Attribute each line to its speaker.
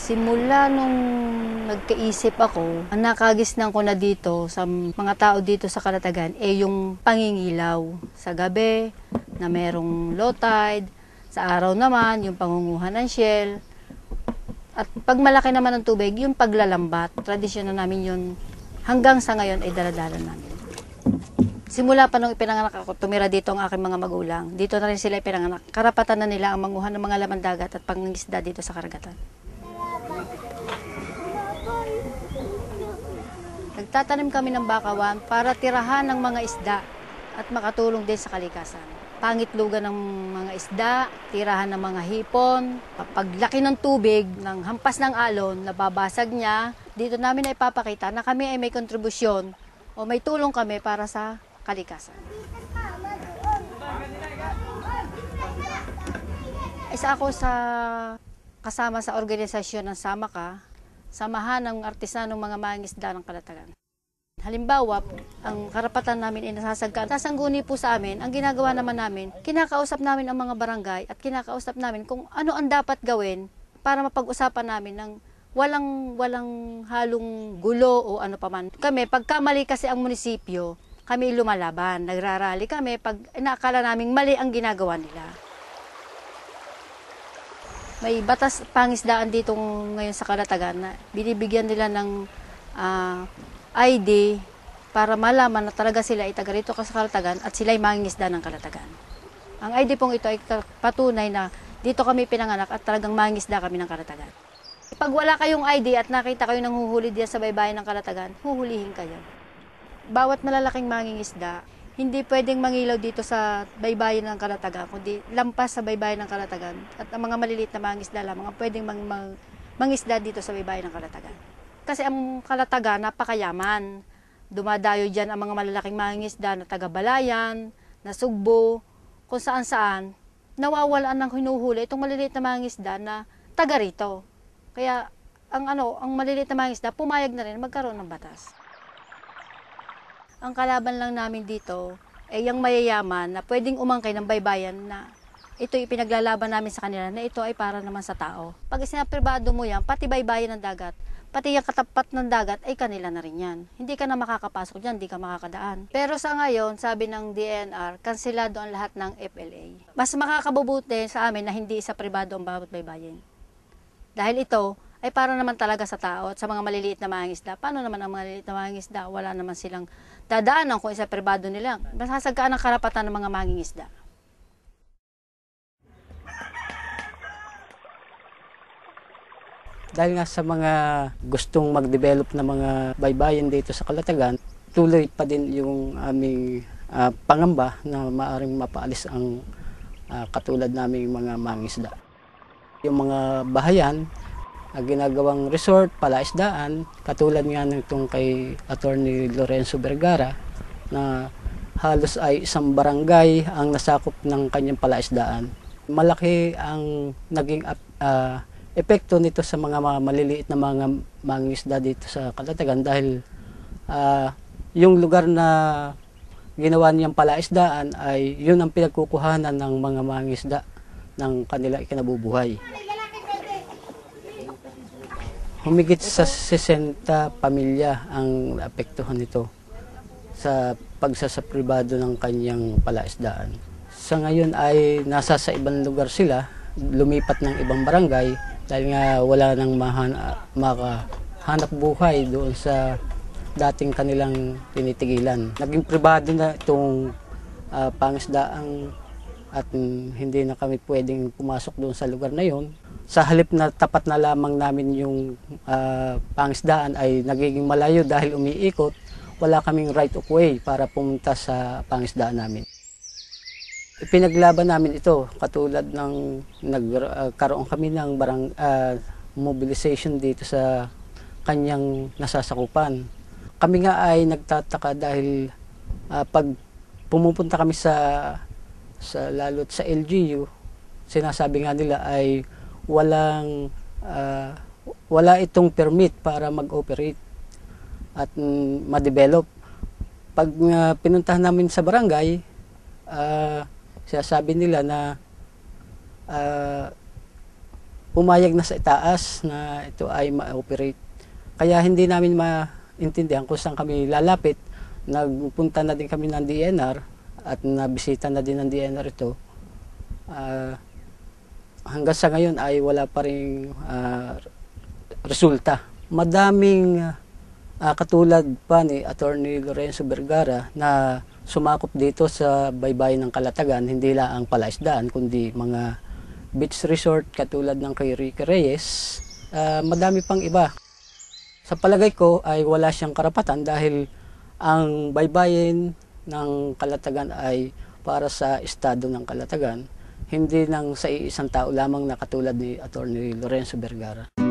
Speaker 1: Simula nung nagkaisip ako, ang nakagisnan ko na dito sa mga tao dito sa Calatagan yung pangingilaw sa gabi na merong low tide, sa araw naman yung pangunguhan ng shell, at pag malaki naman ang tubig, yung paglalambat. Tradisyon na namin yun hanggang sa ngayon ay daladala namin. Simula pa nung ipinanganak ako, tumira dito ang aking mga magulang. Dito na rin sila ipinanganak. Karapatan na nila ang manguhan ng mga laman dagat at pangingisda dito sa karagatan. Nagtatanim kami ng bakawan para tirahan ng mga isda at makatulong din sa kalikasan. Pangitlugan ng mga isda, tirahan ng mga hipon. Paglaki ng tubig, ng hampas ng alon, nababasag niya, dito namin ay ipapakita na kami ay may kontribusyon o may tulong kami para sa kalikasan. Isa ako kasama sa organisasyon ng Samaka, Samahan ng Artisanong Mga Mangingisda ng Calatagan. Halimbawa, ang karapatan namin ay nasasagkan. Sasangguni po sa amin, ang ginagawa naman namin, kinakausap namin ang mga barangay at kinakausap namin kung ano ang dapat gawin para mapag-usapan namin ng walang halong gulo o ano paman. Kami, pagkamali kasi ang munisipyo, kami lumalaban, nagrarally kami pag inaakala naming mali ang ginagawa nila. May batas pangisdaan dito ngayon sa Calatagan na binibigyan nila ng ID para malaman na talaga sila ay taga rito sa Calatagan at sila ay mangingisda ng Calatagan. Ang ID pong ito ay patunay na dito kami pinanganak at talagang mangingisda kami ng Calatagan. Pag wala kayong ID at nakita kayo nang huhuli diyan sa baybayin ng Calatagan, huhulihin kayo. Bawat malalaking mangingisda, hindi pwedeng mangilaw dito sa baybayin ng Calatagan, kundi lampas sa baybayin ng Calatagan. At ang mga maliliit na mangingisda lamang ang pwedeng mangisda dito sa baybayin ng Calatagan. Kasi ang Calatagan, napakayaman. Dumadayo dyan ang mga malalaking mangingisda na taga-Balayan, na Sugbo, kung saan-saan. Nawawalaan ng hinuhuli itong maliliit na mangingisda na taga rito. Kaya ang maliliit na mangingisda, pumayag na rin magkaroon ng batas. Ang kalaban lang namin dito ay yung mayayaman na pwedeng umangkay ng baybayan na ito ipinaglalaban namin sa kanila na ito ay para naman sa tao. Pag isinapribado mo yan, pati baybayin ng dagat, pati yung katapat ng dagat ay kanila na rin yan. Hindi ka na makakapasok dyan, hindi ka makakadaan. Pero sa ngayon, sabi ng DNR, kansilado ang lahat ng FLA. Mas makakabubuti sa amin na hindi isa pribado ang bawat baybayin. Dahil ito ay para naman talaga sa tao at sa mga maliliit na mangingisda. Paano naman ang maliliit na mangingisda? Wala naman silang dadaanan kung isa pribado nila. Masasagkaan ang karapatan ng mga mangingisda.
Speaker 2: Dahil nga sa mga gustong mag-develop na mga baybayin dito sa Calatagan, tuloy pa din yung aming pangamba na maaaring mapaalis ang katulad naming mga mangingisda. Yung mga bahayan, ginagawang resort, palaisdaan, katulad nga nitong kay Attorney Lorenzo Vergara na halos ay isang barangay ang nasakop ng kanyang palaisdaan. Malaki ang naging epekto nito sa mga maliliit na mga mangingisda dito sa Calatagan dahil yung lugar na ginawa niyang palaisdaan ay yun ang pinagkukuhanan ng mga mangingisda ng kanila ikinabubuhay. Humigit sa 60 pamilya ang apektuhan nito sa pagsasapribado ng kanyang palaisdaan. Sa ngayon ay nasa sa ibang lugar sila, lumipat ng ibang barangay dahil nga wala nang makahanap buhay doon sa dating kanilang tinitigilan. Naging pribado na itong pangisdaan at hindi na kami pwedeng pumasok doon sa lugar na yon. Sa halip na tapat na lamang namin yung pangisdaan ay nagiging malayo dahil umiikot, wala kaming right of way para pumunta sa pangisdaan namin. Ipinaglaban namin ito katulad ng nagkaroon kami ng mobilization dito sa kanyang nasasakupan. Kami nga ay nagtataka dahil pag pumupunta kami lalo't sa LGU, sinasabi nga nila ay wala itong permit para mag-operate at ma-develop. Pag pinuntahan namin sa barangay, sinasabi nila na pumayag na sa itaas na ito ay ma-operate. Kaya hindi namin maintindihan kung saan kami lalapit. Nagpunta na din kami ng DNR at nabisita na din ng DNR ito. Hanggang sa ngayon ay wala pa ring resulta. Madaming katulad pa ni Attorney Lorenzo Vergara na sumakop dito sa baybayin ng Kalatagan, hindi lang ang palaisdaan, kundi mga beach resort katulad ng kay Ricky Reyes, madami pang iba. Sa palagay ko ay wala siyang karapatan dahil ang baybayin ng Kalatagan ay para sa estado ng Kalatagan, hindi nang sa isang tao lamang na katulad ni Attorney Lorenzo Vergara.